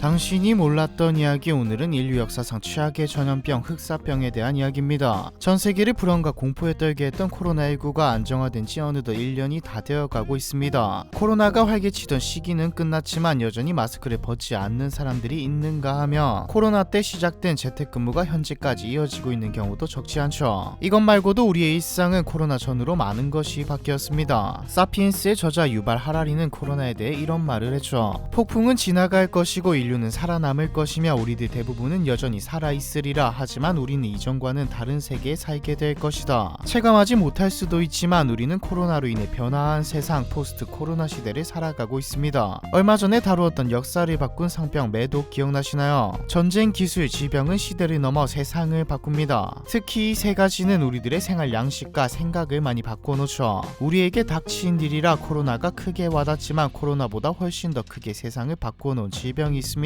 당신이 몰랐던 이야기. 오늘은 인류 역사상 최악의 전염병 흑사병에 대한 이야기입니다. 전 세계를 불안과 공포에 떨게 했던 코로나19가 안정화된 지 어느덧 1년이 다 되어가고 있습니다. 코로나가 활개치던 시기는 끝났지만 여전히 마스크를 벗지 않는 사람들이 있는가 하면 코로나 때 시작된 재택근무가 현재까지 이어지고 있는 경우도 적지 않죠. 이것 말고도 우리의 일상은 코로나 전후로 많은 것이 바뀌었습니다. 사피엔스의 저자 유발 하라리는 코로나에 대해 이런 말을 했죠. 폭풍은 지나갈 것이고 인류는 살아남을 것이며 우리들 대부분은 여전히 살아있으리라. 하지만 우리는 이전과는 다른 세계에 살게 될 것이다. 체감하지 못할 수도 있지만 우리는 코로나로 인해 변화한 세상 포스트 코로나 시대를 살아가고 있습니다. 얼마 전에 다루었던 역사를 바꾼 상병 매독 기억나시나요? 전쟁, 기술, 질병은 시대를 넘어 세상을 바꿉니다. 특히 이 세 가지는 우리들의 생활 양식과 생각을 많이 바꿔놓죠. 우리에게 닥친 일이라 코로나가 크게 와닿지만 코로나보다 훨씬 더 크게 세상을 바꿔놓은 질병이 있습니다.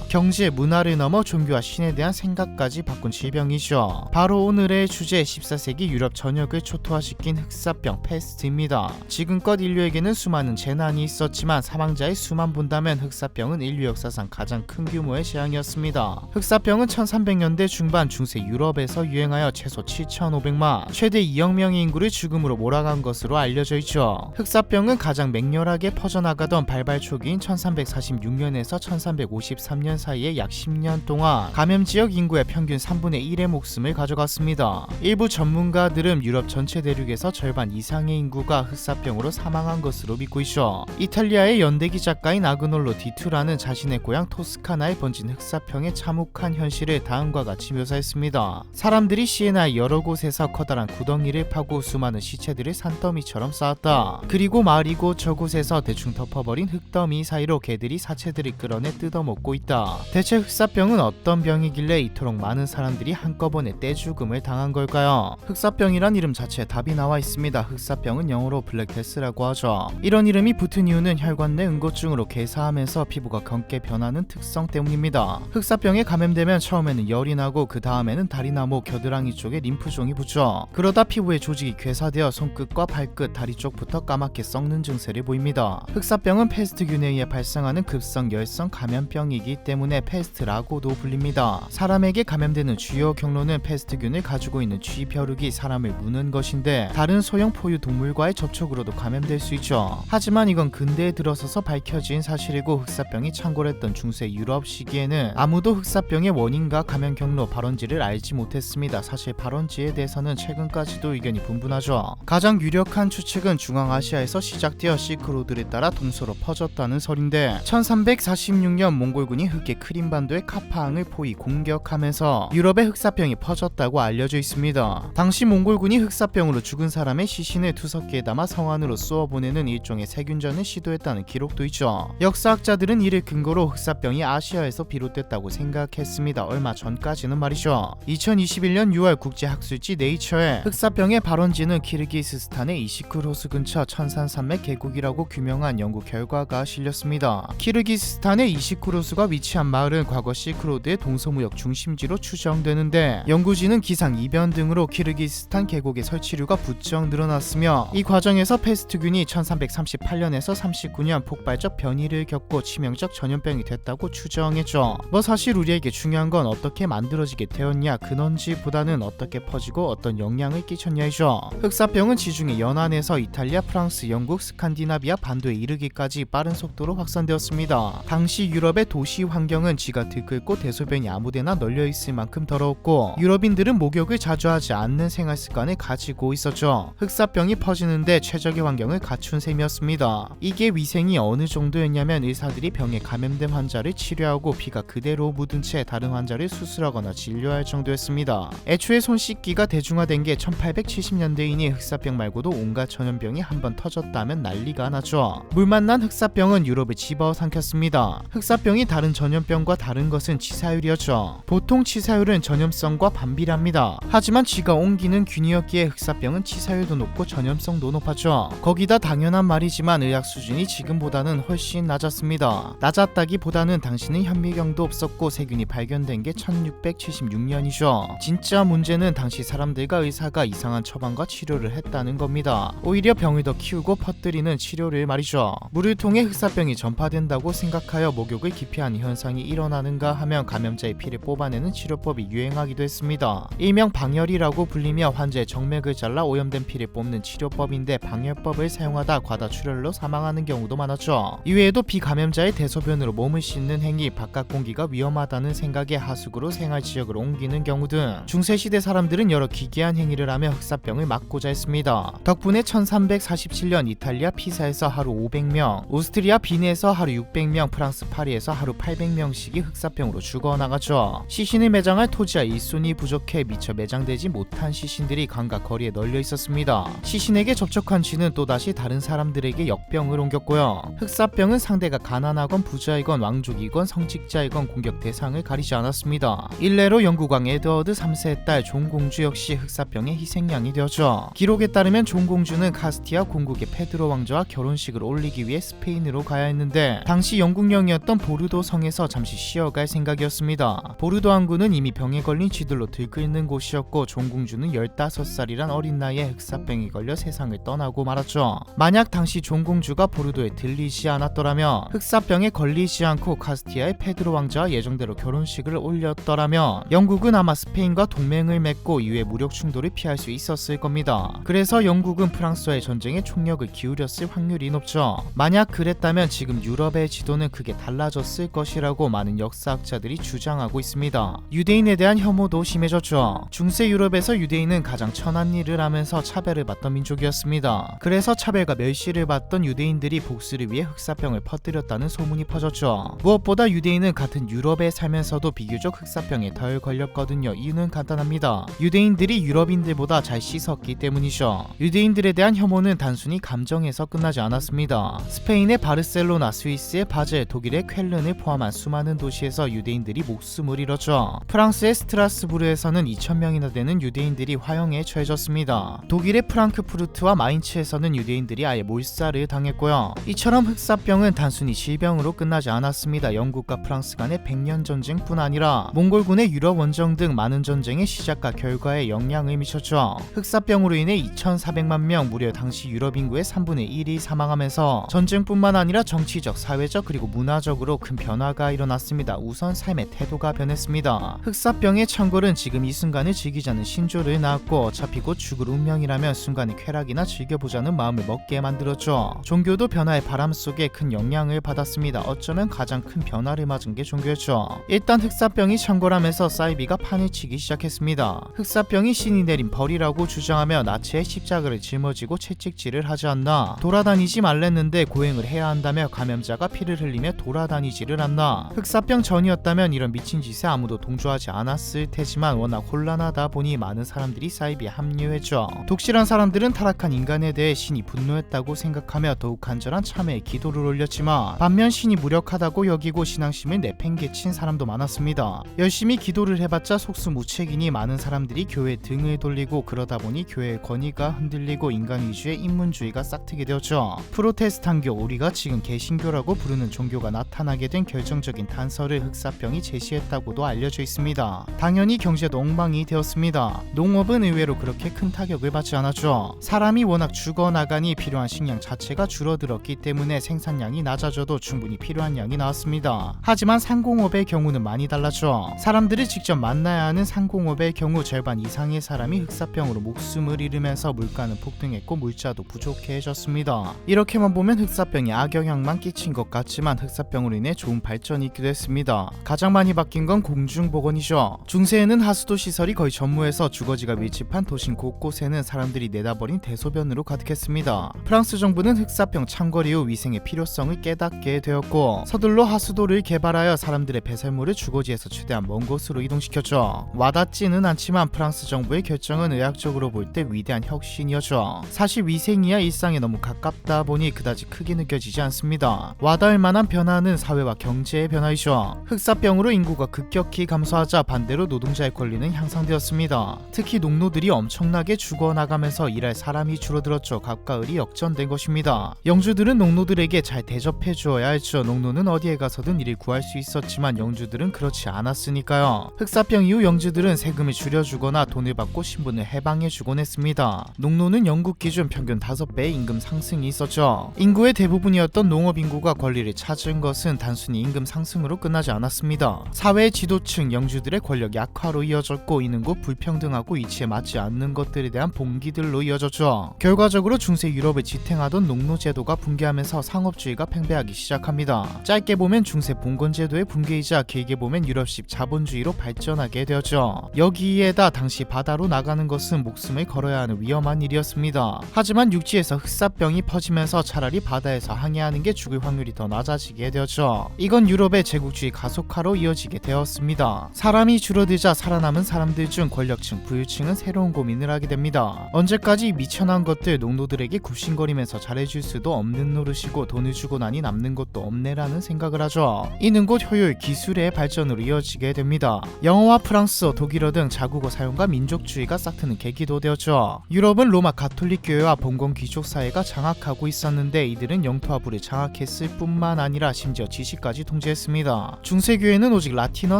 경제, 문화를 넘어 종교와 신에 대한 생각까지 바꾼 질병이죠. 바로 오늘의 주제, 14세기 유럽 전역을 초토화시킨 흑사병 패스트입니다. 지금껏 인류에게는 수많은 재난이 있었지만 사망자의 수만 본다면 흑사병은 인류 역사상 가장 큰 규모의 재앙이었습니다. 흑사병은 1300년대 중반 중세 유럽에서 유행하여 최소 7500만, 최대 2억 명의 인구를 죽음으로 몰아간 것으로 알려져 있죠. 흑사병은 가장 맹렬하게 퍼져나가던 발발 초기인 1346년에서 1353년 사이에 약 10년 동안 감염 지역 인구의 평균 3분의 1의 목숨을 가져갔습니다. 일부 전문가들은 유럽 전체 대륙에서 절반 이상의 인구가 흑사병으로 사망한 것으로 믿고 있죠. 이탈리아의 연대기 작가인 아그놀로 디투라는 자신의 고향 토스카나에 번진 흑사병의 참혹한 현실을 다음과 같이 묘사했습니다. 사람들이 시에나의 여러 곳에서 커다란 구덩이를 파고 수많은 시체들을 산더미처럼 쌓았다. 그리고 마을 이곳 저곳에서 대충 덮어버린 흙더미 사이로 개들이 사체들을 끌어내 뜯어먹고 있다. 대체 흑사병은 어떤 병이길래 이토록 많은 사람들이 한꺼번에 떼죽음을 당한 걸까요? 흑사병이란 이름 자체에 답이 나와 있습니다. 흑사병은 영어로 블랙데스라고 하죠. 이런 이름이 붙은 이유는 혈관 내 응고증으로 괴사하면서 피부가 검게 변하는 특성 때문입니다. 흑사병에 감염되면 처음에는 열이 나고 그 다음에는 다리나 목, 겨드랑이 쪽에 림프종이 붙죠. 그러다 피부의 조직이 괴사되어 손끝과 발끝, 다리 쪽부터 까맣게 썩는 증세를 보입니다. 흑사병은 패스트균에 의해 발생하는 급성 열성 감염병이기 때문에 패스트라고도 불립니다. 사람에게 감염되는 주요 경로는 패스트균을 가지고 있는 쥐벼룩이 사람을 무는 것인데 다른 소형 포유 동물과의 접촉으로도 감염될 수 있죠. 하지만 이건 근대에 들어서서 밝혀진 사실이고 흑사병이 창궐했던 중세 유럽 시기에는 아무도 흑사병의 원인과 감염 경로, 발원지를 알지 못했습니다. 사실 발원지에 대해서는 최근까지도 의견이 분분하죠. 가장 유력한 추측은 중앙아시아에서 시작되어 실크로드를 따라 동서로 퍼졌다는 설인데 1346년 몽골군이 흑해 크림반도의 카파항을 포위 공격하면서 유럽에 흑사병이 퍼졌다고 알려져 있습니다. 당시 몽골군이 흑사병으로 죽은 사람의 시신을 투석기에 담아 성안으로 쏘아보내는 일종의 세균전을 시도했다는 기록도 있죠. 역사학자들은 이를 근거로 흑사병이 아시아에서 비롯됐다고 생각했습니다. 얼마 전까지는 말이죠. 2021년 6월 국제학술지 네이처에 흑사병의 발원지는 키르기스스탄의 이시크로스 근처 천산산맥 계곡이라고 규명한 연구 결과가 실렸습니다. 키르기스스탄의 이시크로스가 위치한 마을은 과거 실크로드의 동서무역 중심지로 추정되는데 연구진은 기상 이변 등으로 키르기스스탄 계곡의 설치류가 부쩍 늘어났으며 이 과정에서 패스트균이 1338년에서 39년 폭발적 변이를 겪고 치명적 전염병이 됐다고 추정했죠. 사실 우리에게 중요한 건 어떻게 만들어지게 되었냐 근원지보다는 어떻게 퍼지고 어떤 영향을 끼쳤냐이죠. 흑사병은 지중해 연안에서 이탈리아, 프랑스, 영국, 스칸디나비아 반도에 이르기까지 빠른 속도로 확산되었습니다. 당시 유럽의 도시 환경은 쥐가 들끓고 대소변이 아무데나 널려있을 만큼 더러웠고 유럽인들은 목욕을 자주 하지 않는 생활 습관을 가지고 있었죠. 흑사병이 퍼지는데 최적의 환경을 갖춘 셈이었습니다. 이게 위생이 어느 정도였냐면 의사들이 병에 감염된 환자를 치료하고 피가 그대로 묻은 채 다른 환자를 수술하거나 진료할 정도였습니다. 애초에 손 씻기가 대중화된 게 1870년대이니 흑사병 말고도 온갖 전염병이 한번 터졌다면 난리가 나죠. 물 만난 흑사병은 유럽을 집어삼켰습니다. 흑사병이 흑사병이 다른 전염병과 다른 것은 치사율이었죠. 보통 치사율은 전염성과 반비례합니다. 하지만 쥐가 옮기는 균이었기에 흑사병은 치사율도 높고 전염성도 높았죠. 거기다 당연한 말이지만 의학 수준이 지금보다는 훨씬 낮았습니다. 낮았다기보다는 당시는 현미경도 없었고 세균이 발견된 게 1676년이죠. 진짜 문제는 당시 사람들과 의사가 이상한 처방과 치료를 했다는 겁니다. 오히려 병을 더 키우고 퍼뜨리는 치료를 말이죠. 물을 통해 흑사병이 전파된다고 생각하여 목욕을 기피하는 현상이 일어나는가 하면 감염자의 피를 뽑아내는 치료법이 유행하기도 했습니다. 일명 방열이라고 불리며 환자의 정맥을 잘라 오염된 피를 뽑는 치료법인데 방열법을 사용하다 과다 출혈로 사망하는 경우도 많았죠. 이외에도 비감염자의 대소변으로 몸을 씻는 행위, 바깥 공기가 위험하다는 생각에 하수구로 생활지역으로 옮기는 경우 등 중세시대 사람들은 여러 기괴한 행위를 하며 흑사병을 막고자 했습니다. 덕분에 1347년 이탈리아 피사에서 하루 500명, 오스트리아 빈에서 하루 600명, 프랑스 파리에서 하루 800명씩이 흑사병으로 죽어나가죠. 시신을 매장할 토지와 일손이 부족해 미처 매장되지 못한 시신들이 강과 거리에 널려 있었습니다. 시신에게 접촉한 쥐는 또다시 다른 사람들에게 역병을 옮겼고요. 흑사병은 상대가 가난하건 부자이건 왕족이건 성직자이건 공격 대상을 가리지 않았습니다. 일례로 영국왕 에드워드 3세의 딸 존공주 역시 흑사병의 희생양이 되었죠. 기록에 따르면 존공주는 카스티아 공국의 페드로 왕자와 결혼식을 올리기 위해 스페인으로 가야 했는데 당시 영국령이었던 보르도 성에서 잠시 쉬어갈 생각이었습니다. 보르도 항구는 이미 병에 걸린 쥐들로 들끓는 곳이었고 존공주는 15살이란 어린 나이에 흑사병이 걸려 세상을 떠나고 말았죠. 만약 당시 존공주가 보르도에 들리지 않았더라면 흑사병에 걸리지 않고 카스티아의 페드로 왕자와 예정대로 결혼식을 올렸더라면 영국은 아마 스페인과 동맹을 맺고 이후에 무력 충돌을 피할 수 있었을 겁니다. 그래서 영국은 프랑스와의 전쟁에 총력을 기울였을 확률이 높죠. 만약 그랬다면 지금 유럽의 지도는 크게 달라졌을 것이라고 많은 역사학자들이 주장하고 있습니다. 유대인에 대한 혐오도 심해졌죠. 중세 유럽에서 유대인은 가장 천한 일을 하면서 차별을 받던 민족이었습니다. 그래서 차별과 멸시를 받던 유대인들이 복수를 위해 흑사병을 퍼뜨렸다는 소문이 퍼졌죠. 무엇보다 유대인은 같은 유럽에 살면서도 비교적 흑사병에 덜 걸렸거든요. 이유는 간단합니다. 유대인들이 유럽인들보다 잘 씻었기 때문이죠. 유대인들에 대한 혐오는 단순히 감정에서 끝나지 않았습니다. 스페인의 바르셀로나, 스위스의 바젤, 독일의 쾰른을 포함한 수많은 도시에서 유대인들이 목숨을 잃었죠. 프랑스의 스트라스부르에서는 2000명이나 되는 유대인들이 화형에 처해졌습니다. 독일의 프랑크푸르트와 마인츠에서는 유대인들이 아예 몰살을 당했고요. 이처럼 흑사병은 단순히 질병으로 끝나지 않았습니다. 영국과 프랑스 간의 100년 전쟁뿐 아니라 몽골군의 유럽 원정 등 많은 전쟁의 시작과 결과에 영향을 미쳤죠. 흑사병으로 인해 2400만 명, 무려 당시 유럽 인구의 3분의 1이 사망하면서 전쟁뿐만 아니라 정치적, 사회적 그리고 문화적으로 큰 변화가 일어났습니다. 우선 삶의 태도가 변했습니다. 흑사병의 창궐은 지금 이 순간을 즐기자는 신조를 낳았고 어차피 곧 죽을 운명이라면 순간의 쾌락이나 즐겨보자는 마음을 먹게 만들었죠. 종교도 변화의 바람 속에 큰 영향을 받았습니다. 어쩌면 가장 큰 변화를 맞은 게 종교였죠. 일단 흑사병이 창궐하면서 사이비가 판을 치기 시작했습니다. 흑사병이 신이 내린 벌이라고 주장하며 나치의 십자가를 짊어지고 채찍질을 하지 않나, 돌아다니지 말랬는데 고행을 해야 한다며 감염자가 피를 흘리며 돌아다니지를 않나. 흑사병 전이었다면 이런 미친 짓에 아무도 동조하지 않았을 테지만 워낙 혼란하다 보니 많은 사람들이 사이비에 합류했죠. 독실한 사람들은 타락한 인간에 대해 신이 분노했다고 생각하며 더욱 간절한 참회의 기도를 올렸지만 반면 신이 무력하다고 여기고 신앙심을 내팽개친 사람도 많았습니다. 열심히 기도를 해봤자 속수무책이니 많은 사람들이 교회에 등을 돌리고 그러다 보니 교회의 권위가 흔들리고 인간 위주의 인문주의가 싹트게 되었죠. 프로테스탄교, 우리가 지금 개신교라고 부르는 종교가 나타나게 된 결정적인 단서를 흑사병이 제시했다고도 알려져 있습니다. 당연히 경제도 엉망이 되었습니다. 농업은 의외로 그렇게 큰 타격을 받지 않았죠. 사람이 워낙 죽어나가니 필요한 식량 자체가 줄어들었기 때문에 생산량이 낮아져도 충분히 필요한 양이 나왔습니다. 하지만 상공업의 경우는 많이 달랐죠. 사람들을 직접 만나야 하는 상공업의 경우 절반 이상의 사람이 흑사병으로 목숨을 잃으면서 물가는 폭등했고 물자도 부족해졌습니다. 이렇게만 보면 흑사병이 악영향만 끼친 것 같지만 흑사병으로 인해 좋은 발전이 있기도 했습니다. 가장 많이 바뀐 건 공중보건이죠. 중세에는 하수도 시설이 거의 전무해서 주거지가 밀집한 도심 곳곳에는 사람들이 내다버린 대소변으로 가득했습니다. 프랑스 정부는 흑사병 창궐 이후 위생의 필요성을 깨닫게 되었고 서둘러 하수도를 개발하여 사람들의 배설물을 주거지에서 최대한 먼 곳으로 이동시켰죠. 와닿지는 않지만 프랑스 정부의 결정은 의학적으로 볼 때 위대한 혁신이었죠. 사실 위생이야 일상에 너무 가깝다 보니 그다지 크게 느껴지지 않습니다. 와닿을 만한 변화는 사회와 사회와 경제의 변화이죠. 흑사병으로 인구가 급격히 감소하자 반대로 노동자의 권리는 향상되었습니다. 특히 농노들이 엄청나게 죽어나가면서 일할 사람이 줄어들었죠. 갑과 을이 역전된 것입니다. 영주들은 농노들에게 잘 대접해 주어야 했죠. 농노는 어디에 가서든 일을 구할 수 있었지만 영주들은 그렇지 않았으니까요. 흑사병 이후 영주들은 세금을 줄여주거나 돈을 받고 신분을 해방해주곤 했습니다. 농노는 영국 기준 평균 5배의 임금 상승이 있었죠. 인구의 대부분이었던 농업 인구가 권리를 찾은 것은 단순히 임금 상승으로 끝나지 않았습니다. 사회의 지도층 영주들의 권력 약화로 이어졌고 이는 곧 불평등하고 이치에 맞지 않는 것들에 대한 봉기들로 이어졌죠. 결과적으로 중세 유럽을 지탱하던 농노 제도가 붕괴하면서 상업주의가 팽배하기 시작합니다. 짧게 보면 중세 봉건 제도의 붕괴이자 길게 보면 유럽식 자본주의로 발전하게 되었죠. 여기에다 당시 바다로 나가는 것은 목숨을 걸어야 하는 위험한 일이었습니다. 하지만 육지에서 흑사병이 퍼지면서 차라리 바다에서 항해하는 게 죽을 확률이 더 낮아지게 되었죠. 이건 유럽의 제국주의 가속화로 이어지게 되었습니다. 사람이 줄어들자 살아남은 사람들 중 권력층, 부유층은 새로운 고민을 하게 됩니다. 언제까지 미천한 것들 농노들에게 굽신거리면서 잘해줄 수도 없는 노릇이고 돈을 주고 나니 남는 것도 없네라는 생각을 하죠. 이는 곧 효율, 기술의 발전으로 이어지게 됩니다. 영어와 프랑스어, 독일어 등 자국어 사용과 민족주의가 싹트는 계기도 되었죠. 유럽은 로마 가톨릭 교회와 봉건 귀족 사회가 장악하고 있었는데 이들은 영토하부를 장악했을 뿐만 아니라 심지어 지식까지 통제했습니다. 중세교회는 오직 라틴어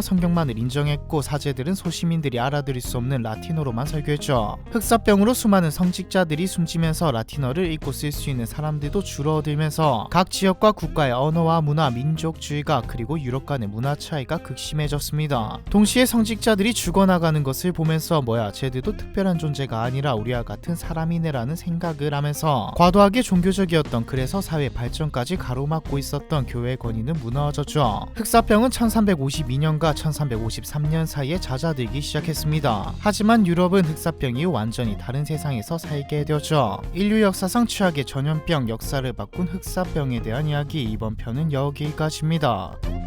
성경만을 인정했고 사제들은 소시민들이 알아들을 수 없는 라틴어로만 설교했죠. 흑사병으로 수많은 성직자들이 숨지면서 라틴어를 읽고 쓸 수 있는 사람들도 줄어들면서 각 지역과 국가의 언어와 문화, 민족주의가 그리고 유럽 간의 문화 차이가 극심해졌습니다. 동시에 성직자들이 죽어나가는 것을 보면서 뭐야 쟤들도 특별한 존재가 아니라 우리와 같은 사람이네라는 생각을 하면서 과도하게 종교적이었던 그래서 사회 발전까지 가로막고 있었던 교회의 권위는 무너졌죠. 흑사병은 1352년과 1353년 사이에 잦아들기 시작했습니다. 하지만 유럽은 흑사병 이후 완전히 다른 세상에서 살게 되었죠. 인류 역사상 최악의 전염병 역사를 바꾼 흑사병에 대한 이야기 이번 편은 여기까지입니다.